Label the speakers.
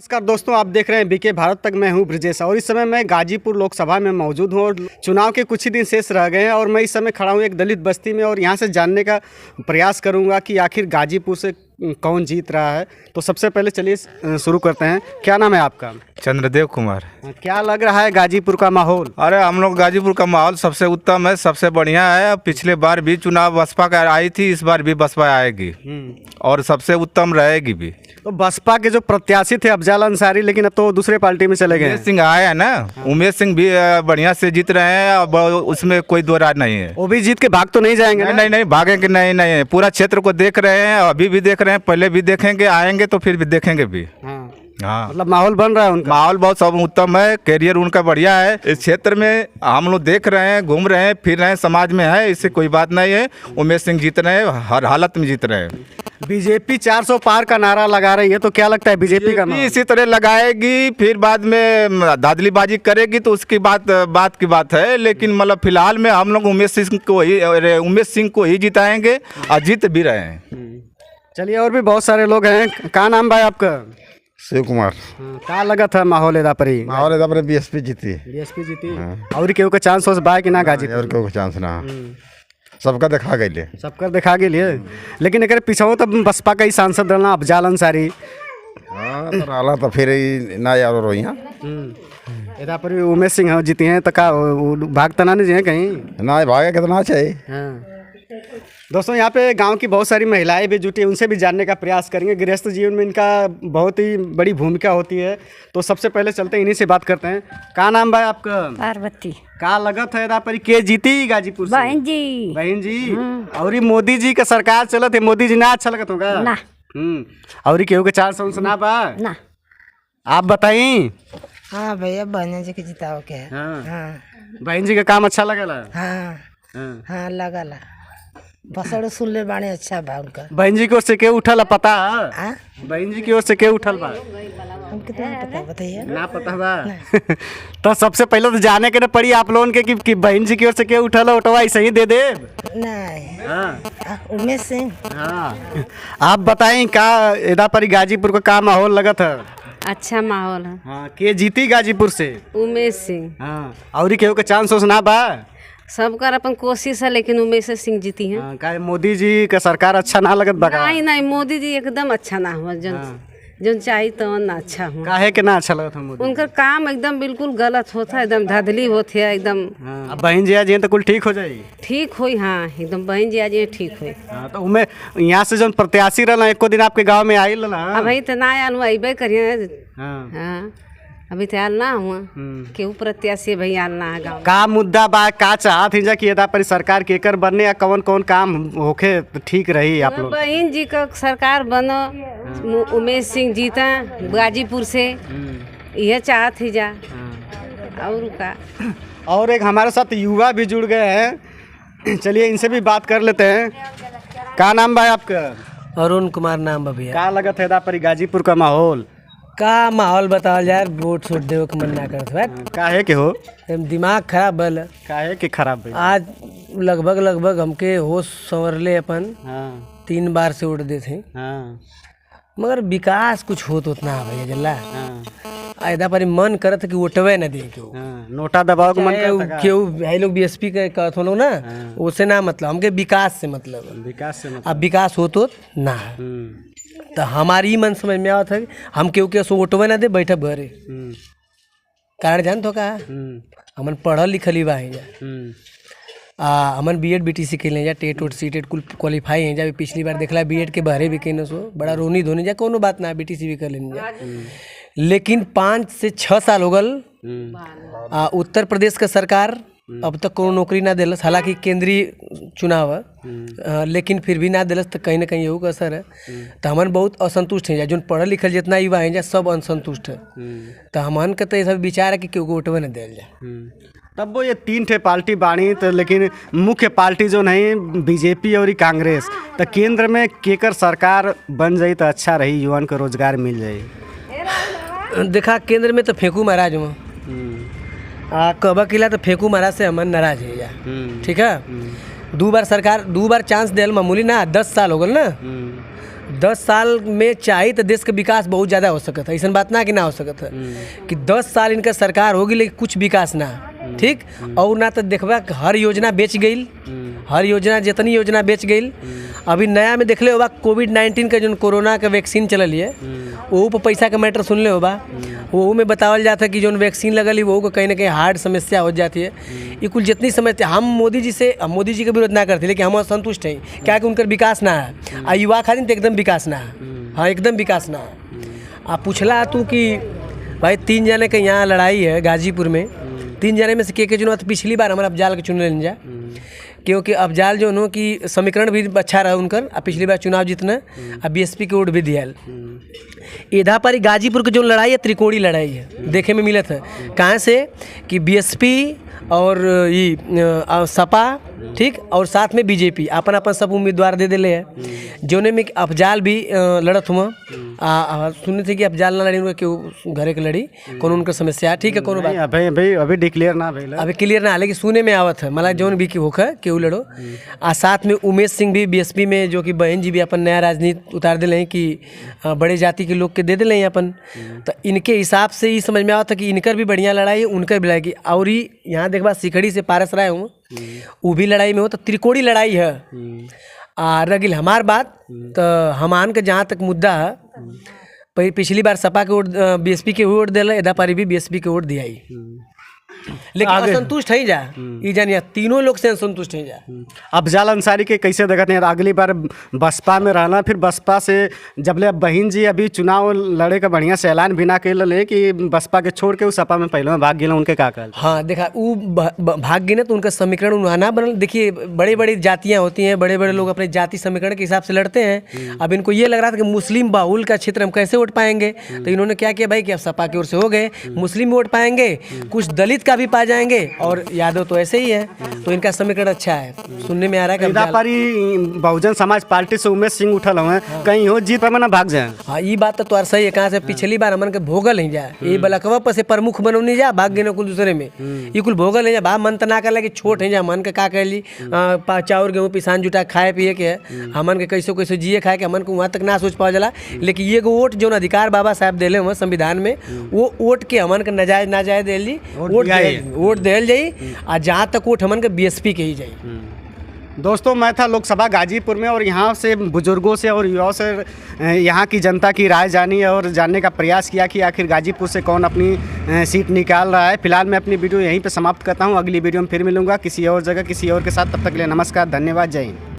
Speaker 1: नमस्कार दोस्तों, आप देख रहे हैं बीके भारत तक। मैं हूं ब्रिजेश और इस समय मैं गाजीपुर लोकसभा में मौजूद हूं और चुनाव के कुछ ही दिन शेष रह गए हैं और मैं इस समय खड़ा हूं एक दलित बस्ती में और यहां से जानने का प्रयास करूंगा कि आखिर गाजीपुर से कौन जीत रहा है। तो सबसे पहले चलिए शुरू करते हैं। क्या नाम है आपका?
Speaker 2: चंद्रदेव कुमार।
Speaker 1: क्या लग रहा है गाजीपुर का माहौल?
Speaker 2: अरे हम लोग गाजीपुर का माहौल सबसे उत्तम है, सबसे बढ़िया है। पिछले बार भी चुनाव बसपा का आई थी, इस बार भी बसपा आएगी और सबसे उत्तम रहेगी भी।
Speaker 1: तो बसपा के जो प्रत्याशी थे अफजल अंसारी, लेकिन अब तो दूसरे पार्टी में चले गए।
Speaker 2: उमेश सिंह आए हैं ना, उमेश सिंह भी बढ़िया से जीत रहे हैं, अब उसमें कोई दो राय नहीं है।
Speaker 1: वो भी जीत के भाग तो नहीं जाएंगे?
Speaker 2: नहीं भागेंगे, नहीं पूरा क्षेत्र को देख रहे हैं, अभी भी देख रहे हैं, पहले भी देखेंगे, आएंगे तो फिर भी देखेंगे भी। हाँ,
Speaker 1: मतलब माहौल बन रहा है उनका?
Speaker 2: माहौल बहुत सब उत्तम है, कैरियर उनका बढ़िया है। इस क्षेत्र में हम लोग देख रहे हैं, घूम रहे हैं, फिर रहे हैं, समाज में है, इससे कोई बात नहीं है। उमेश सिंह जीत रहे हैं, हर हालत में जीत रहे हैं।
Speaker 1: बीजेपी 400 पार का नारा लगा रही है, तो क्या लगता है बीजेपी का
Speaker 2: इसी तरह लगाएगी, फिर बाद में धांधलीबाजी करेगी तो उसकी बात की बात है। लेकिन मतलब फिलहाल में हम लोग उमेश सिंह को ही जिताएंगे और जीत भी रहे हैं।
Speaker 1: चलिए, और भी बहुत सारे लोग हैं। क्या नाम भाई आपका?
Speaker 3: शिव कुमार।
Speaker 1: क्या लगा था माहौल एदापरी?
Speaker 3: माहौल एदापरी बीएसपी जीती।
Speaker 1: बीएसपी जीती। और केहू का चांस हो बा कि ना गाजीपुर?
Speaker 3: और केहू का चांस ना, सबका देखा गई।
Speaker 1: सबका देखा गई है, लेकिन एक पीछे तो बसपा का ही सांसद रहना अफजल अंसारी।
Speaker 3: हाँ तो रहा तो फिर ना यार रो यहाँ
Speaker 1: एदापरी उमेश सिंह जीती हैं तो का भागता ना नहीं कहीं?
Speaker 3: ना भागे कितना चाहिए।
Speaker 1: दोस्तों, यहाँ पे गांव की बहुत सारी महिलाएं भी जुटी, उनसे भी जानने का प्रयास करेंगे। गृहस्थ जीवन में इनका बहुत ही बड़ी भूमिका होती है। तो सबसे पहले चलते हैं, इन्हीं से बात करते हैं। क्या नाम भाई आपका?
Speaker 4: पार्वती।
Speaker 1: का लगत है पर के जीती गाजीपुर से?
Speaker 4: बहन जी।
Speaker 1: बहन जी। और मोदी जी का सरकार चलत है, मोदी जी ना अच्छा लगत होगा
Speaker 4: ना।
Speaker 1: और केहू के 400 सुना बा
Speaker 4: ना,
Speaker 1: आप बताई।
Speaker 5: हाँ भैया, बहन जी के जिताओ के है।
Speaker 1: हाँ। बहन जी का काम अच्छा लगला?
Speaker 5: हाँ लगला। बसड़ सुन ले बाणे, अच्छा बा उनका।
Speaker 1: बहन जी की ओर से के उठल है पता? बहन जी की ओर से के उठल बा?
Speaker 5: हमके तो नहीं पता, बताइए।
Speaker 1: ना पता बा? तो सबसे पहले तो जाने के ना पड़ी आप लोगों के कि बहन जी की ओर से के उठल है, उठवा ऐसे ही दे दे।
Speaker 5: नहीं। उमेश सिंह।
Speaker 1: हाँ, आप बताएं का एदापरी गाजीपुर का क्या माहौल लगा था?
Speaker 4: अच्छा माहौल है।
Speaker 1: हाँ, के जीती गाजीपुर से?
Speaker 4: उमेश सिंह।
Speaker 1: हाँ, और केहू के चांस हो सुना बा?
Speaker 4: सबका अपन कोशिश है, लेकिन उमेश सिंह जीती हैं।
Speaker 1: हाँ, का मोदी जी का सरकार अच्छा ना लगत बा?
Speaker 4: नहीं, मोदी जी एकदम अच्छा ना हुआ, जन चाहिए तो ना अच्छा हुआ।
Speaker 1: काहे के ना अच्छा लगत मोदी?
Speaker 4: उनका काम एकदम बिल्कुल गलत होता है, एकदम धांधली होती है एकदम।
Speaker 1: अब बहन जी आ जाए तो कुल ठीक हो जाए?
Speaker 4: ठीक हुई। हाँ, एकदम बहन जी आ जाए ठीक हुई।
Speaker 1: हाँ, तो उमें यहाँ से जो प्रत्याशी रहा एको दिन आपके गांव में आई रहा?
Speaker 4: अभी तो ना आयल हुआ, अबे करिए।
Speaker 1: हाँ,
Speaker 4: अभी तो आयल ना हुआ, केहू प्रत्याशी भाई आयल ना है गाँव।
Speaker 1: का मुद्दा बा, का चाहत हिजा कि एदापरी सरकार केकर बनने या कौन कौन काम होके ठीक रही आप लोग?
Speaker 4: बहन जी का सरकार बनो, उमेश सिंह जीता गाजीपुर से, यह चाहत ही जा। और का
Speaker 1: और एक हमारे साथ युवा भी जुड़ गए हैं, चलिए इनसे भी बात कर लेते हैं। क्या नाम भाई आपका?
Speaker 6: अरुण कुमार नाम भैया।
Speaker 1: का लगत है एदापरी गाजीपुर का माहौल?
Speaker 6: का माहौल बताओ यार, वोट छोड़ देवे के मन ना करत।
Speaker 1: काहे के हो?
Speaker 6: दिमाग खराब बल।
Speaker 1: काहे के खराब भाई?
Speaker 6: आज लगभग हमके होश संवरले अपन 3 बार से वोट देते, मगर विकास कुछ होत उतना भैया जल्ला। ऐदा पर मन करत कि वोटवे न दे केहू,
Speaker 1: नोटा दबाव के मन करता
Speaker 6: केहू भाई लोग बीएसपी के कहत हो लोग ना, उससे ना मतलब, हमके विकास से मतलब।
Speaker 1: विकास से मतलब?
Speaker 6: अब विकास हो तो ना, तो हमारी मन समझ में आवत है, हम केहू के सो वोटवे ना दे, बैठे भरे। कारण जान तो का हमन पढ़ल लिखल ही बा जा, हमन बीएड बीटीसी के जा, टेट वोट सीटेट कुल क्वालिफाई हैं जा। पिछली बार देखला बीएड के बहरे भी कहने सो बड़ा रोनी धोनी जा, कोनो बात ना, बीटीसी भी कर लेने जा। लेकिन 5 से 6 साल हो गल उत्तर प्रदेश का सरकार अब तक कोनो नौकरी ना दिलस। हालांकि केंद्रीय चुनाव है, लेकिन फिर भी ना दिलस, तो कहीं ना कहीं यहू का असर है। तो हमन बहुत असंतुष्ट हैं जा, जो पढ़ल लिखल जितना युवा हैं जा, सब असंतुष्ट है। तो हमन का तो ये सब विचार है कि क्यों वोटवे न दिल जाए।
Speaker 1: तब वो ये 3 ठे पार्टी बाणी, तो लेकिन मुख्य पार्टी जो नहीं बीजेपी और कांग्रेस, तो केंद्र में केकर सरकार बन जाई तो अच्छा रही, युवान को रोजगार मिल जाए।
Speaker 6: देखा केंद्र में तो फेंकू महाराज में कबा किला, तो फेंकू महाराज से हमन नाराज है जा। ठीक है, 2 बार सरकार 2 बार चांस दिल मामूली ना, 10 साल हो गल ना, 10 साल में चाहे तो देश के विकास बहुत ज़्यादा हो सकता है, ऐसा बात ना कि ना हो सकता है कि 10 साल इनका सरकार होगी लेकिन कुछ विकास ना, ठीक। और ना तो देखबा हर योजना बेच गई, हर योजना जितनी योजना बेच गई। अभी नया में देख ले होगा कोविड-19 का जो कोरोना का वैक्सीन चलल है वो पर पैसा का मैटर सुन ले होगा, वो में बतावल जाता है कि जो वैक्सीन लगल है वो को कहीं ना कहीं हार्ड समस्या हो जाती है। ये कुल जितनी समस्या हम मोदी जी का विरोध ना करते लेकिन हम असंतुष्ट हैं क्या कि उनका विकास ना है आ युवा खातिर तो एकदम विकास ना है। हाँ एकदम विकास ना है। आप पूछला तू कि भाई 3 जने के यहाँ लड़ाई है गाजीपुर में, 3 जने में से के चुनाव तो पिछली बार हमारा अफजाल के चुन लेन जा, क्योंकि अफजाल जो नो कि समीकरण भी अच्छा रहा उनकर, पिछली बार चुनाव जीतना अब बीएसपी के वोट भी दिया। इधर पर गाजीपुर की जो लड़ाई है त्रिकोणी लड़ाई है देखे में मिलत है, कहाँ से कि बीएसपी और ये सपा, ठीक, और साथ में बीजेपी अपन अपन सब उम्मीदवार दे दिले है। जोने में अफजाल भी लड़त हुआ, सुनने थे कि अफजाल ना लड़ी उनका क्यों घरे के लड़ी कौन उनका समस्या, ठीक है कौन बात
Speaker 1: अभी डिक्लेयर ना भइल,
Speaker 6: अभी क्लियर ना, लेकिन सुने में आवत है मतलब जौन भी की होकर केहू लड़ो। आ साथ में उमेश सिंह भी बीएसपी में जो कि बहन जी भी अपन नया राजनीति उतार दिले हैं कि बड़े जाति के लोग के दे दिले हैं अपन, तो इनके हिसाब से ही समझ में आवत है कि इनकर भी बढ़िया लड़ाई है, उनकर भी लड़ाई। और ही यहाँ देखबा सिखड़ी से पारस राय हूँ वो भी लड़ाई में हो, तो त्रिकोणी लड़ाई है। रगिल हमार बात तो हमान के जहाँ तक मुद्दा है, पिछली बार सपा के वोट बीएसपी के वोट दिला, इधर पर भी बीएसपी के वोट दिया ही, लेकिन असंतुष्ट है जा ई जानिए तीनों लोग से असंतुष्ट है जा।
Speaker 1: अफजाल अंसारी के कैसे देखते हैं, अगली बार बसपा में रहना, फिर बसपा से जब ले बहन जी अभी चुनाव लड़े का बढ़िया से ऐलान भी ना ले कि बसपा के छोड़ के उस सपा में पहले में भाग गए, उनके का कहल?
Speaker 6: हाँ देखा वो भाग गए ना तो उनका समीकरण उन्हाना बनल। देखिए बड़ी बड़ी जातियाँ होती हैं, बड़े बड़े लोग अपने जाति समीकरण के हिसाब से लड़ते हैं। अब इनको ये लग रहा था कि मुस्लिम बाहुल का क्षेत्र हम कैसे वोट पाएंगे, तो इन्होंने क्या किया भाई कि अब सपा की ओर से हो गए, मुस्लिम वोट पाएंगे, कुछ दलित का भी पा जाएंगे और यादव तो ऐसे ही है, तो इनका समीकरण अच्छा है। सुनने में आ रहा है कि
Speaker 1: बहुजन समाज पार्टी से उमेश सिंह उठल हुए कहीं हो जीत पर ना भाग जाए।
Speaker 6: हाँ ये बात तो तुम्हारा सही है, कहाँ से पिछली बार हमन के भोगल नहीं जा, ये बलकवा पर से प्रमुख बनौनी जा भाग गए कुल दूसरे में, ये कुल भोगल नहीं जा बा मन तो ना कर कि छोट है जा मन के का कर ली चाउर गेहूँ पिसान जुटा खाए पिए के हमन के कैसे कैसे जिए खाए के हमन को वहाँ तक ना सोच पाओ जला। लेकिन ये वोट जो अधिकार बाबा साहब दिले हुए संविधान में, वो वोट के हमन के नाजायज नाजायज दिल जी वोट दिल जाई, और जहाँ तक वोट हमन के बीएसपी के ही जाई।
Speaker 1: दोस्तों मैं था लोकसभा गाजीपुर में और यहाँ से बुजुर्गों से और युवाओं से यहाँ की जनता की राय जानी और जानने का प्रयास किया कि आखिर गाजीपुर से कौन अपनी सीट निकाल रहा है। फिलहाल मैं अपनी वीडियो यहीं पे समाप्त करता हूँ, अगली वीडियो में फिर मिलूंगा किसी और जगह किसी और के साथ, तब तक के लिए नमस्कार, धन्यवाद, जय हिंद।